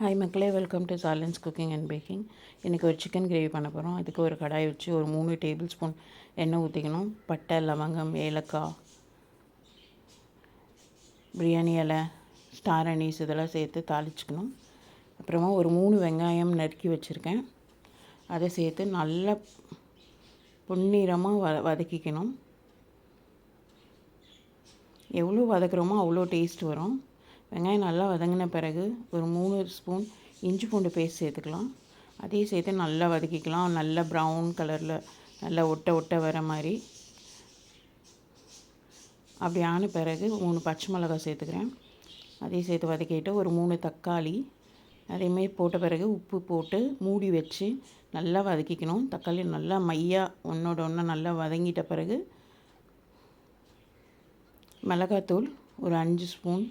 Hi மக்களே, welcome to சாலன்ஸ் cooking and baking. இன்றைக்கி ஒரு சிக்கன் கிரேவி பண்ண போகிறோம். அதுக்கு ஒரு கடாய் வச்சு ஒரு 3 டேபிள் ஸ்பூன் எண்ணெய் ஊற்றிக்கணும். பட்டை, லவங்கம், ஏலக்காய், பிரியாணி இலை, ஸ்டார் அனீஸ் இதெல்லாம் சேர்த்து தாளிச்சுக்கணும். அப்புறமா ஒரு 3 வெங்காயம் நறுக்கி வச்சுருக்கேன். அதை சேர்த்து நல்லா பொன்னிறமாக வதக்கிக்கணும். எவ்வளோ வதக்குறோமோ அவ்வளோ டேஸ்ட் வரும். வெங்காயம் நல்லா வதங்கின பிறகு ஒரு 3 ஸ்பூன் இஞ்சி பூண்டு பேஸ்ட் சேர்த்துக்கலாம். அதையும் சேர்த்து நல்லா வதக்கிக்கலாம். நல்லா ப்ரௌன் கலரில் நல்லா ஒட்ட வர மாதிரி. அப்படி ஆன பிறகு 3 பச்சை மிளகாய் சேர்த்துக்கிறேன். அதையும் சேர்த்து வதக்கிட்டு ஒரு 3 தக்காளி அதேமாரி போட்ட பிறகு உப்பு போட்டு மூடி வச்சு நல்லா வதக்கிக்கணும். தக்காளி நல்லா மையாக ஒன்றோட ஒன்று நல்லா வதங்கிட்ட பிறகு மிளகாத்தூள் ஒரு 5 ஸ்பூன்,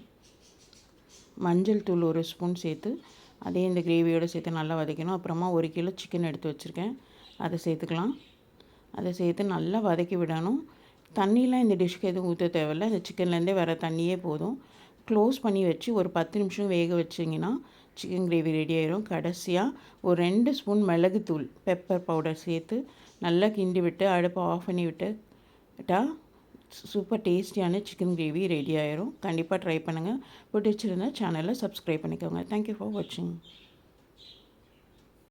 மஞ்சள் தூள் 1 ஸ்பூன் சேர்த்து அதே இந்த கிரேவியோடு சேர்த்து நல்லா வதக்கணும். அப்புறமா 1 கிலோ சிக்கன் எடுத்து வச்சுருக்கேன், அதை சேர்த்துக்கலாம். அதை சேர்த்து நல்லா வதக்கி விடணும். தண்ணியெலாம் இந்த டிஷ்க்கு எதுவும் ஊற்ற தேவையில்லை. இந்த சிக்கன்லேருந்தே வர தண்ணியே போதும். க்ளோஸ் பண்ணி வச்சு ஒரு 10 நிமிஷம் வேக வச்சிங்கன்னா சிக்கன் கிரேவி ரெடி ஆயிரும். கடைசியாக ஒரு 2 ஸ்பூன் மிளகுத்தூள், பெப்பர் பவுடர் சேர்த்து நல்லா கிண்டி விட்டு அடுப்பை ஆஃப் பண்ணி விட்டால் சூப்பர் டேஸ்டியான சிக்கன் கிரேவி ரெடி ஆயிரும். கண்டிப்பாக ட்ரை பண்ணுங்கள். பிடிச்சிருந்தா சேனலை சப்ஸ்கிரைப் பண்ணிக்கோங்க. தேங்க்யூ ஃபார் வாட்சிங்.